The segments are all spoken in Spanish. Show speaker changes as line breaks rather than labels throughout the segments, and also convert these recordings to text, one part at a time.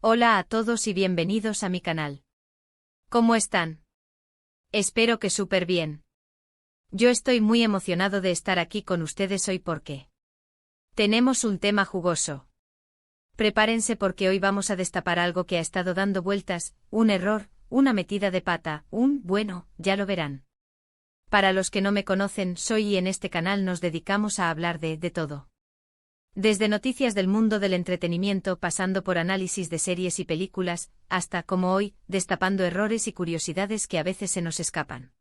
Hola a todos y bienvenidos a mi canal. ¿Cómo están? Espero que súper bien. Yo estoy muy emocionado de estar aquí con ustedes hoy porque tenemos un tema jugoso. Prepárense porque hoy vamos a destapar algo que ha estado dando vueltas, un error, una metida de pata, bueno, ya lo verán. Para los que no me conocen, soy y en este canal nos dedicamos a hablar de todo. Desde noticias del mundo del entretenimiento pasando por análisis de series y películas, hasta, como hoy, destapando errores y curiosidades que a veces se nos escapan.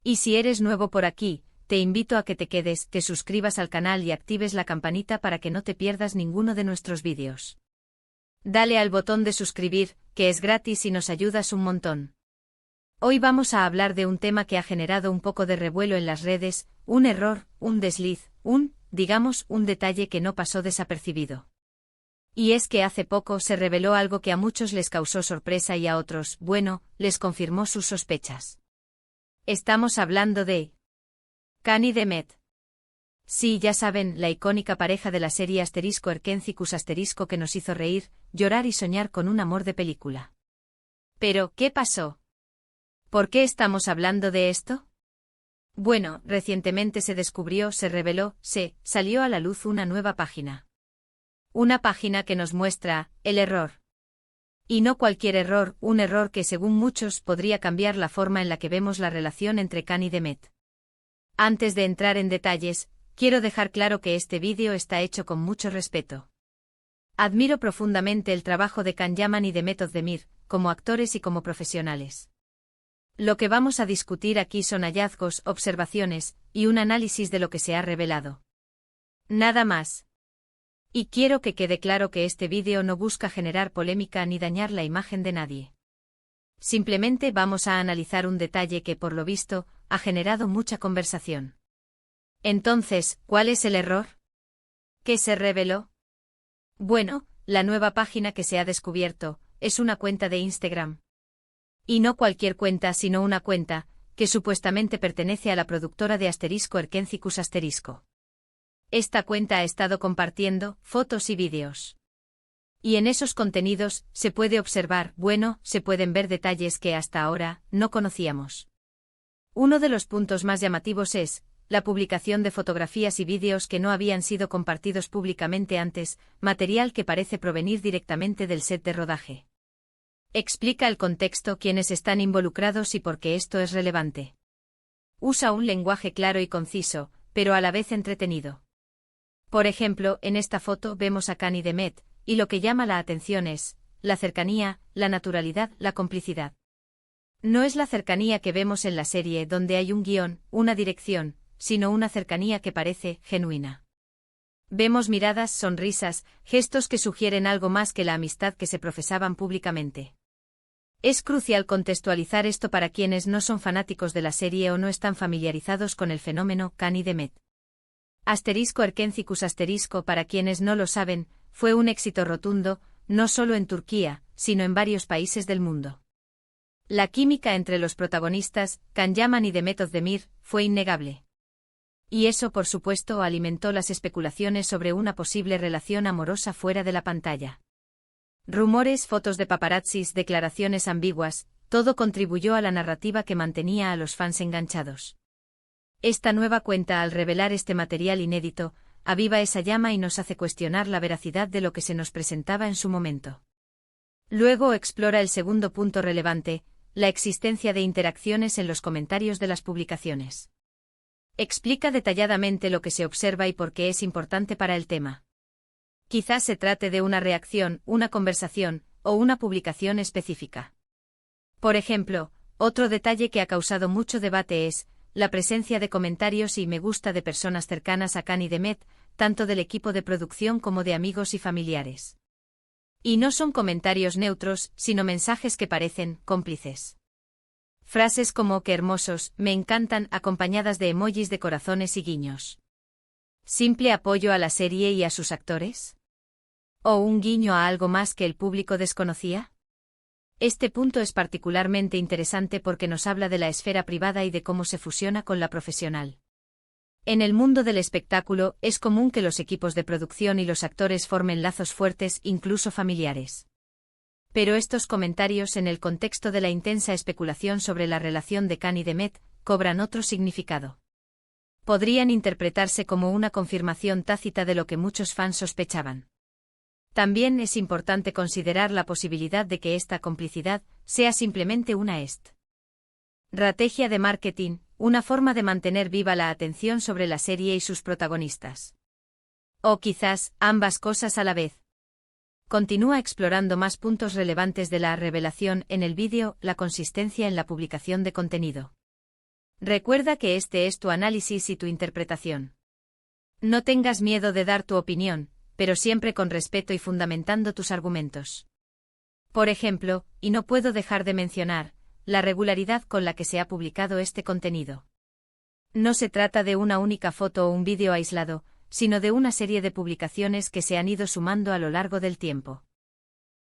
Y si eres nuevo por aquí, te invito a que te quedes, te suscribas al canal y actives la campanita para que no te pierdas ninguno de nuestros vídeos. Dale al botón de suscribir, que es gratis y nos ayudas un montón. Hoy vamos a hablar de un tema que ha generado un poco de revuelo en las redes, un error, un desliz, digamos, un detalle que no pasó desapercibido. Y es que hace poco se reveló algo que a muchos les causó sorpresa y a otros, les confirmó sus sospechas. Estamos hablando de Cán y Demet. Sí, ya saben, la icónica pareja de la serie *Erkencicus* que nos hizo reír, llorar y soñar con un amor de película. Pero, ¿qué pasó? ¿Por qué estamos hablando de esto? Bueno, recientemente se reveló, salió a la luz una nueva página. Una página que nos muestra el error. Y no cualquier error, un error que según muchos podría cambiar la forma en la que vemos la relación entre Cán y Demet. Antes de entrar en detalles, quiero dejar claro que este vídeo está hecho con mucho respeto. Admiro profundamente el trabajo de Can Yaman y Demet Özdemir, como actores y como profesionales. Lo que vamos a discutir aquí son hallazgos, observaciones, y un análisis de lo que se ha revelado. Nada más. Y quiero que quede claro que este vídeo no busca generar polémica ni dañar la imagen de nadie. Simplemente vamos a analizar un detalle que, por lo visto, ha generado mucha conversación. Entonces, ¿cuál es el error? ¿Qué se reveló? Bueno, la nueva página que se ha descubierto, es una cuenta de Instagram. Y no cualquier cuenta, sino una cuenta, que supuestamente pertenece a la productora de *Erkencicus*. Esta cuenta ha estado compartiendo fotos y vídeos. Y en esos contenidos, se puede observar, se pueden ver detalles que hasta ahora, no conocíamos. Uno de los puntos más llamativos es, la publicación de fotografías y vídeos que no habían sido compartidos públicamente antes, material que parece provenir directamente del set de rodaje. Explica el contexto, quiénes están involucrados y por qué esto es relevante. Usa un lenguaje claro y conciso, pero a la vez entretenido. Por ejemplo, en esta foto vemos a Cán y Demet, y lo que llama la atención es la cercanía, la naturalidad, la complicidad. No es la cercanía que vemos en la serie donde hay un guión, una dirección, sino una cercanía que parece genuina. Vemos miradas, sonrisas, gestos que sugieren algo más que la amistad que se profesaban públicamente. Es crucial contextualizar esto para quienes no son fanáticos de la serie o no están familiarizados con el fenómeno Cán y Demet. *Erkencicus*, para quienes no lo saben, fue un éxito rotundo, no solo en Turquía, sino en varios países del mundo. La química entre los protagonistas, Can Yaman y Demet Özdemir, fue innegable. Y eso, por supuesto, alimentó las especulaciones sobre una posible relación amorosa fuera de la pantalla. Rumores, fotos de paparazzis, declaraciones ambiguas, todo contribuyó a la narrativa que mantenía a los fans enganchados. Esta nueva cuenta, al revelar este material inédito, aviva esa llama y nos hace cuestionar la veracidad de lo que se nos presentaba en su momento. Luego explora el segundo punto relevante, la existencia de interacciones en los comentarios de las publicaciones. Explica detalladamente lo que se observa y por qué es importante para el tema. Quizás se trate de una reacción, una conversación, o una publicación específica. Por ejemplo, otro detalle que ha causado mucho debate es la presencia de comentarios y me gusta de personas cercanas a Cán y Demet, tanto del equipo de producción como de amigos y familiares. Y no son comentarios neutros, sino mensajes que parecen cómplices. Frases como «qué hermosos», «me encantan», acompañadas de emojis de corazones y guiños. ¿Simple apoyo a la serie y a sus actores? ¿O un guiño a algo más que el público desconocía? Este punto es particularmente interesante porque nos habla de la esfera privada y de cómo se fusiona con la profesional. En el mundo del espectáculo, es común que los equipos de producción y los actores formen lazos fuertes, incluso familiares. Pero estos comentarios en el contexto de la intensa especulación sobre la relación de Khan y Demet cobran otro significado. Podrían interpretarse como una confirmación tácita de lo que muchos fans sospechaban. También es importante considerar la posibilidad de que esta complicidad sea simplemente una estrategia de marketing, una forma de mantener viva la atención sobre la serie y sus protagonistas. O quizás, ambas cosas a la vez. Continúa explorando más puntos relevantes de la revelación en el vídeo, la consistencia en la publicación de contenido. Recuerda que este es tu análisis y tu interpretación. No tengas miedo de dar tu opinión, pero siempre con respeto y fundamentando tus argumentos. Por ejemplo, y no puedo dejar de mencionar, la regularidad con la que se ha publicado este contenido. No se trata de una única foto o un vídeo aislado, sino de una serie de publicaciones que se han ido sumando a lo largo del tiempo.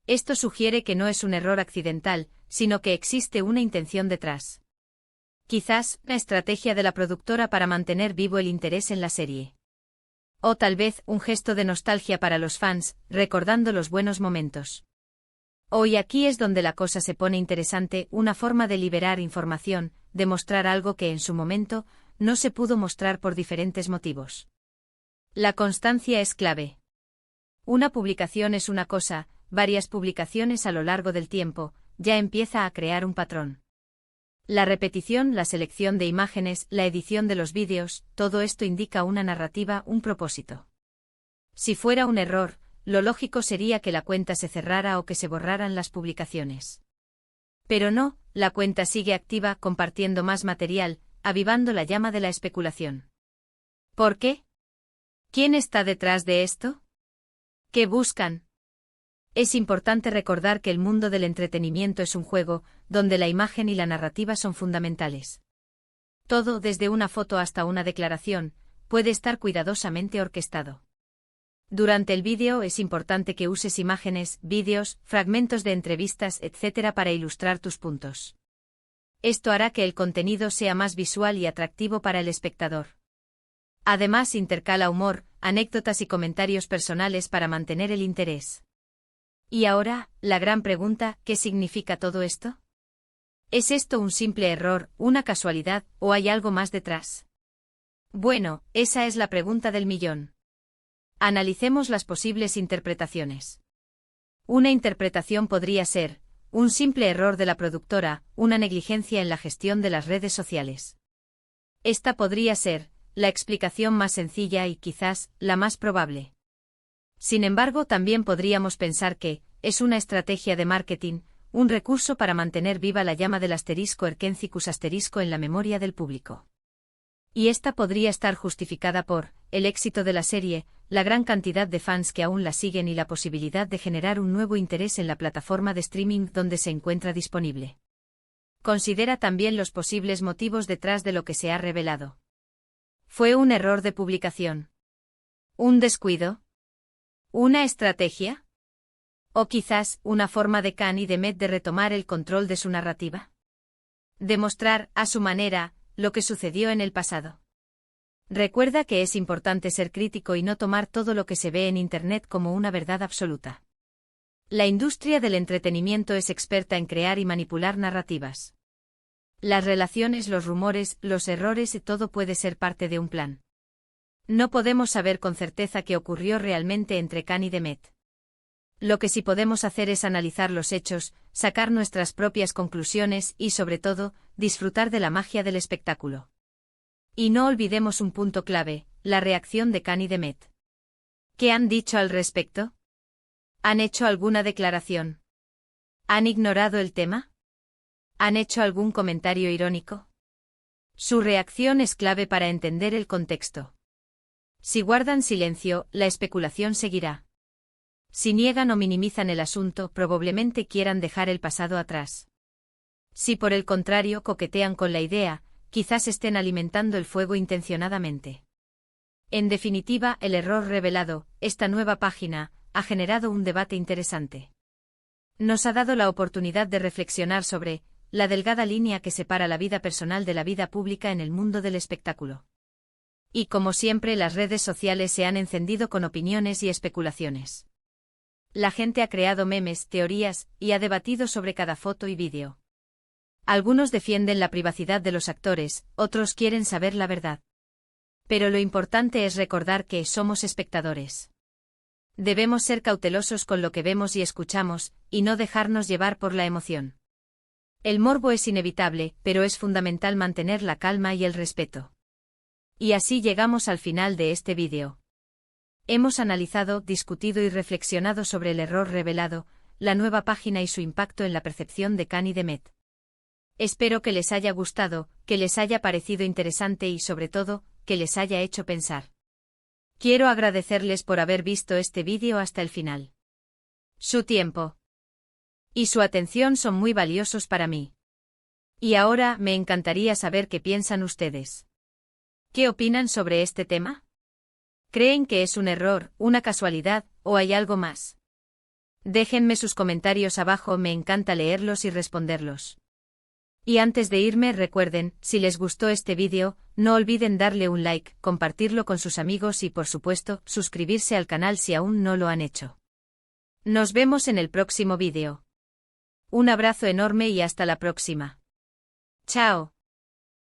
Esto sugiere que no es un error accidental, sino que existe una intención detrás. Quizás, una estrategia de la productora para mantener vivo el interés en la serie. O tal vez, un gesto de nostalgia para los fans, recordando los buenos momentos. Y aquí es donde la cosa se pone interesante, una forma de liberar información, de mostrar algo que en su momento, no se pudo mostrar por diferentes motivos. La constancia es clave. Una publicación es una cosa, varias publicaciones a lo largo del tiempo, ya empieza a crear un patrón. La repetición, la selección de imágenes, la edición de los vídeos, todo esto indica una narrativa, un propósito. Si fuera un error, lo lógico sería que la cuenta se cerrara o que se borraran las publicaciones. Pero no, la cuenta sigue activa, compartiendo más material, avivando la llama de la especulación. ¿Por qué? ¿Quién está detrás de esto? ¿Qué buscan? Es importante recordar que el mundo del entretenimiento es un juego, donde la imagen y la narrativa son fundamentales. Todo, desde una foto hasta una declaración, puede estar cuidadosamente orquestado. Durante el vídeo es importante que uses imágenes, vídeos, fragmentos de entrevistas, etc. para ilustrar tus puntos. Esto hará que el contenido sea más visual y atractivo para el espectador. Además, intercala humor, anécdotas y comentarios personales para mantener el interés. Y ahora, la gran pregunta, ¿qué significa todo esto? ¿Es esto un simple error, una casualidad, o hay algo más detrás? Bueno, esa es la pregunta del millón. Analicemos las posibles interpretaciones. Una interpretación podría ser, un simple error de la productora, una negligencia en la gestión de las redes sociales. Esta podría ser, la explicación más sencilla y quizás, la más probable. Sin embargo, también podríamos pensar que, es una estrategia de marketing, un recurso para mantener viva la llama del asterisco Erkencicus asterisco en la memoria del público. Y esta podría estar justificada por, el éxito de la serie, la gran cantidad de fans que aún la siguen y la posibilidad de generar un nuevo interés en la plataforma de streaming donde se encuentra disponible. Considera también los posibles motivos detrás de lo que se ha revelado. ¿Fue un error de publicación? ¿Un descuido? ¿Una estrategia? ¿O quizás, una forma de Khan y Demet de retomar el control de su narrativa? Demostrar, a su manera, lo que sucedió en el pasado. Recuerda que es importante ser crítico y no tomar todo lo que se ve en Internet como una verdad absoluta. La industria del entretenimiento es experta en crear y manipular narrativas. Las relaciones, los rumores, los errores y todo puede ser parte de un plan. No podemos saber con certeza qué ocurrió realmente entre Khan y Demet. Lo que sí podemos hacer es analizar los hechos, sacar nuestras propias conclusiones y, sobre todo, disfrutar de la magia del espectáculo. Y no olvidemos un punto clave, la reacción de Khan y Demet. ¿Qué han dicho al respecto? ¿Han hecho alguna declaración? ¿Han ignorado el tema? ¿Han hecho algún comentario irónico? Su reacción es clave para entender el contexto. Si guardan silencio, la especulación seguirá. Si niegan o minimizan el asunto, probablemente quieran dejar el pasado atrás. Si por el contrario coquetean con la idea, quizás estén alimentando el fuego intencionadamente. En definitiva, el error revelado, esta nueva página, ha generado un debate interesante. Nos ha dado la oportunidad de reflexionar sobre la delgada línea que separa la vida personal de la vida pública en el mundo del espectáculo. Y como siempre, las redes sociales se han encendido con opiniones y especulaciones. La gente ha creado memes, teorías, y ha debatido sobre cada foto y vídeo. Algunos defienden la privacidad de los actores, otros quieren saber la verdad. Pero lo importante es recordar que somos espectadores. Debemos ser cautelosos con lo que vemos y escuchamos, y no dejarnos llevar por la emoción. El morbo es inevitable, pero es fundamental mantener la calma y el respeto. Y así llegamos al final de este vídeo. Hemos analizado, discutido y reflexionado sobre el error revelado, la nueva página y su impacto en la percepción de Khan y de Met. Espero que les haya gustado, que les haya parecido interesante y sobre todo, que les haya hecho pensar. Quiero agradecerles por haber visto este vídeo hasta el final. Su tiempo y su atención son muy valiosos para mí. Y ahora me encantaría saber qué piensan ustedes. ¿Qué opinan sobre este tema? ¿Creen que es un error, una casualidad, o hay algo más? Déjenme sus comentarios abajo, me encanta leerlos y responderlos. Y antes de irme recuerden, si les gustó este vídeo, no olviden darle un like, compartirlo con sus amigos y por supuesto, suscribirse al canal si aún no lo han hecho. Nos vemos en el próximo vídeo. Un abrazo enorme y hasta la próxima. Chao.